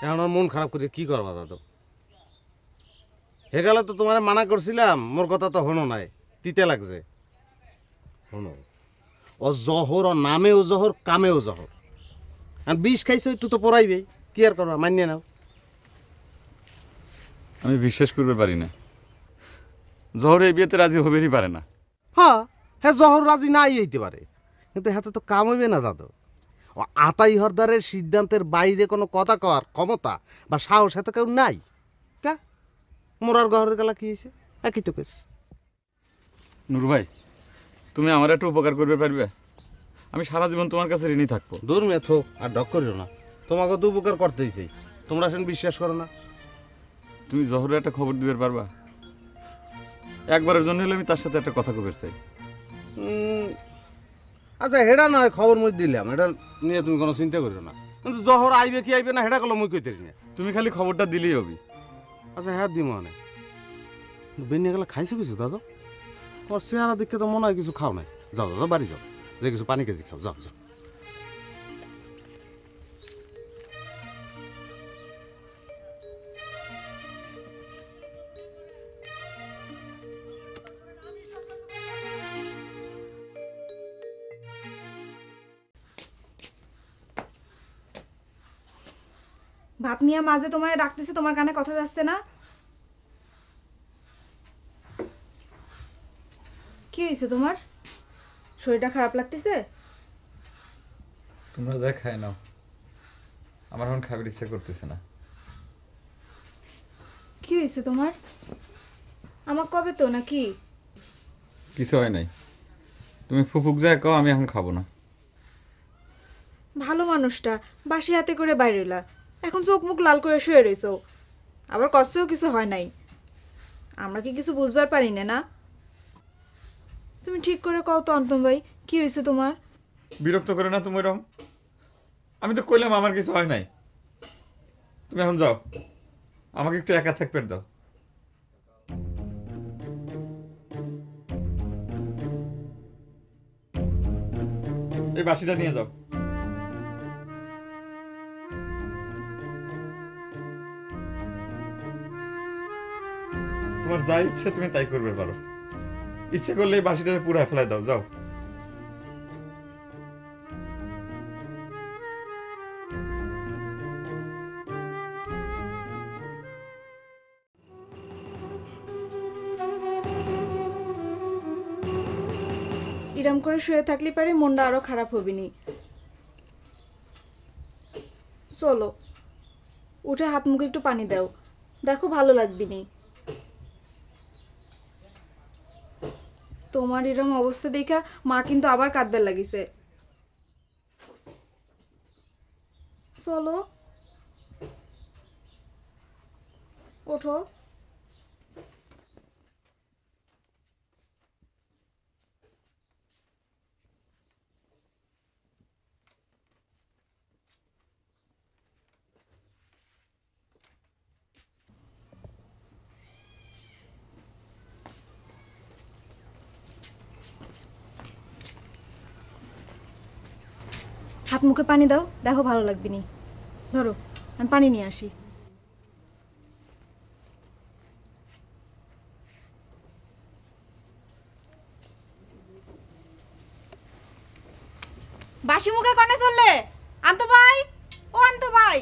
এখন আর মন খারাপ করে কি করবা দাদু? হে গেলে তো তোমার মানা করছিলাম, মোর কথা তো হনো নাই, তিতে লাগছে। হনো ও জহর, ও নামেও জহর, কামেও জহর। আর বিষ খাইছো একটু তো পড়াইবেই, কি আর করবা, মানিয়ে নাও। আমি বিশ্বাস করতে পারি না, জহর এই বিয়েতে রাজি হবেরই পারে না। হ্যাঁ হ্যাঁ, জহর রাজি নাই হইতে পারে, কিন্তু হাতে তো কাম হইবে না দাদু। ও আতাই হরদারের সিদ্ধান্তের বাইরে কোনো কথা কওয়ার ক্ষমতা বা সাহস এত কেউ নাই। কা মোরার ঘরের গেলা কি হয়েছে, একই তো কেস। নুরু ভাই, তুমি আমার একটা উপকার করবে পারবে? আমি সারা জীবন তোমার কাছে ঋণী থাকবো। দূর মেথো আর ডক করিও না, তোমাকে তো উপকার করতেইছে, তোমরা সেন বিশ্বাস করো না। তুমি জহরের একটা খবর দিবে পারবা? একবারের জন্য হলে আমি তার সাথে একটা কথা কবে চাই। আচ্ছা হেডা নয়, খবর মই দিলাম, এটা নিয়ে তুমি কোনো চিন্তা করিও না। কিন্তু জহর আইবে কি আইবে না হেডা কলো মই কইতে না। তুমি খালি খবরটা দিলেই হবে। আচ্ছা হ্যাঁ দিম মানে বেনিয়ে গেলে খাইছো কিছু দাদা? তোমার চেহারা দেখে তো মনে হয় কিছু খাও নাই। যাও দাদা বাড়ি যাও, যে কিছু পানি কেজি খাও, যাও যাও। ভাত নিয়ে মাঝে তোমার ডাকতেছে, তোমার কানে কথা যাচ্ছে না? কি হয়েছে তোমার? শরীরটা খারাপ লাগতেছে? তোমরা যা খাই নাও, আমার এখন খাবার ইচ্ছা করতেছে না। কি হয়েছে তোমার? আমার কবে তো নাকি? কিছু হয় নাই, তুমি ফুফুক যায় কও, আমি এখন খাবো না। ভালো মানুষটা বাসি হাতে করে বাইরেলা, এখন চোখ মুখ লাল করে শুয়ে রইছো, আবার কষ্টেও কিছু হয় নাই। আমরা কি কিছু বুঝবার পারি না? তুমি ঠিক করে কও তো অন্তম ভাই, কি হয়েছে তোমার? বিরক্ত করে না তুমি এরকম? আমি তো কইলাম আমার কিছু হয় নাই। তুমি এখন যাও, আমাকে একটু একা থাকতে দাও। এই বাসিটা নিয়ে যাও। তোমার যা ইচ্ছে তুমি তাই করবে পারো, ইচ্ছে করলে এই বাসিটারে পুরো ফেলাই দাও, যাও। ইরাম করে শুয়ে থাকলে পারে মনটা আরো খারাপ হবে নি। চলো উঠে হাত মুখে একটু পানি দাও, দেখো ভালো লাগবে নি। তোমার এরকম অবস্থা দেখা মা কিন্তু আবার কাঁদবার লাগিছে। চলো ওঠো। হাত মুখে পানি দাও, দেখো ভালো লাগবে নি। ধরো আমি পানি নিয়ে আসি। বাসি মুখে কনে চললে? আন্ত ভাই, ও আন্ত ভাই।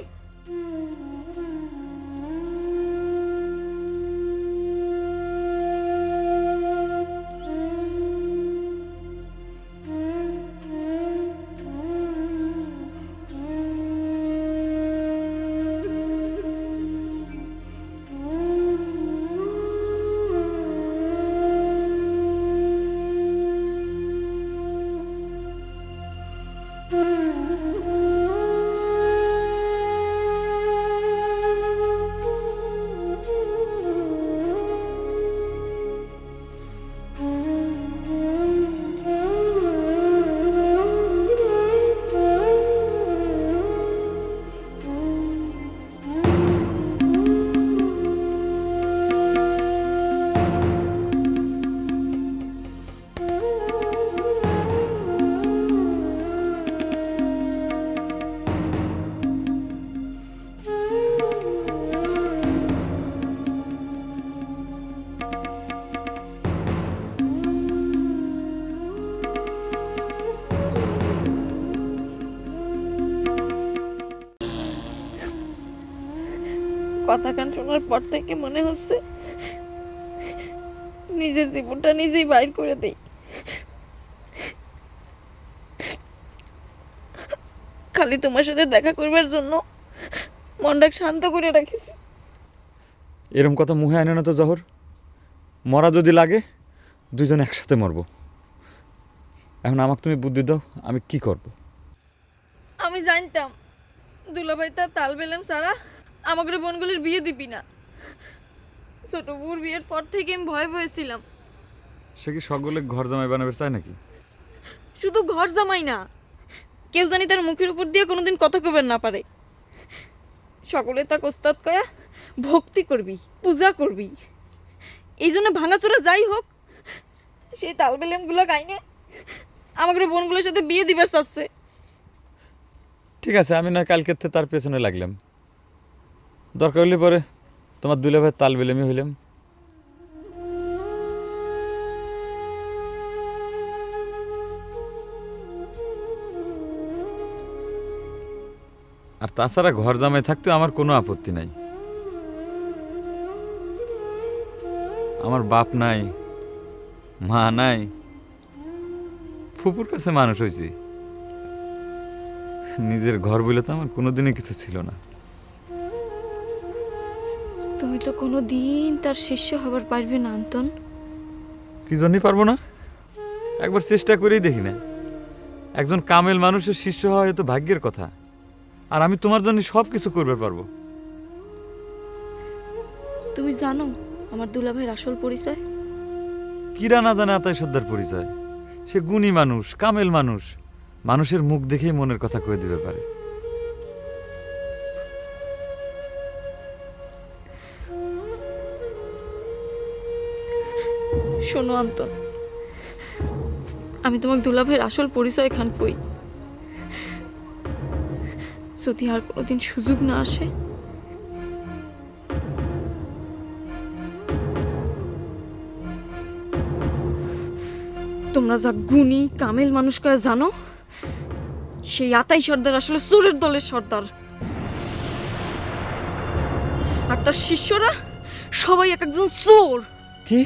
কথা কান শোনার পর থেকে মনে হচ্ছে নিজের জীবনটা নিজেই বাইর করে দেই। খালি তোমার সাথে দেখা করবার জন্য মনটা শান্ত করে রাখিছি। এরম কথা মুখে আনে না তো জহর। মরা যদি লাগে দুইজন একসাথে মরবো। এখন আমাকে তুমি বুদ্ধি দাও, আমি কি করব? আমি জানতাম দুলাভাই তার তাল বেলাম সারা আমাকে বোনগুলির বিয়ে দিবি না। ছোট বউর বিয়ের পর থেকে আমি ভয় পেয়েছিলাম। সে কি সকলে ঘর জামাই বানাবে চায় নাকি? শুধু ঘর জামাই না, কেউ জানি তার মুখের উপর দিয়ে কোনোদিন কথা কবেন না পারে। সকলে তাকে ওস্তাদ কয়া ভক্তি করবি, পূজা করবি। এই জন্য ভাঙাচোরা যাই হোক সেই তাল বেলামগুলো গাইনে আমাকে বোনগুলোর সাথে বিয়ে দিবার চাচ্ছে। ঠিক আছে, আমি না কালকের থেকে তার পেছনে লাগলাম। দরকার হলে পরে তোমার দুলাভাই তাল বেলেমি হইলাম। আর তাছাড়া ঘর জামাই থাকতে আমার কোনো আপত্তি নাই। আমার বাপ নাই, মা নাই, ফুপুর কাছে মানুষ হয়েছি। নিজের ঘর বলে তো আমার কোনোদিনই কিছু ছিল না। তুমি তো কোনোদিন তার শিষ্য হবার পারবে না আন্তন। কি জন্যই পারবো না? একবার চেষ্টা করেই দেখি না। একজন কামেল মানুষের শিষ্য হওয়া এ তো ভাগ্যের কথা। আর আমি তোমার জন্য সব কিছু করবে পারবো। তুমি জানো আমার দুলাভাইয়ের আসল পরিচয়? কিরা না জানে আতাই সর্দার পরিচয়। সে গুণী মানুষ, কামেল মানুষ। মানুষের মুখ দেখেই মনের কথা কয়ে দিতে পারে। শোনো আন্তন, আমি তোমাকে দুলাভাইয়ের আসল পরিচয় খান কই। যদি আর কোনোদিন সুযোগ না আসে, তোমরা যা গুণী কামেল মানুষ কয়ে জানো, সেই আতাই সর্দার আসলে চোরের দলের সর্দার। আর তার শিষ্যরা সবাই এক একজন চোর। কি?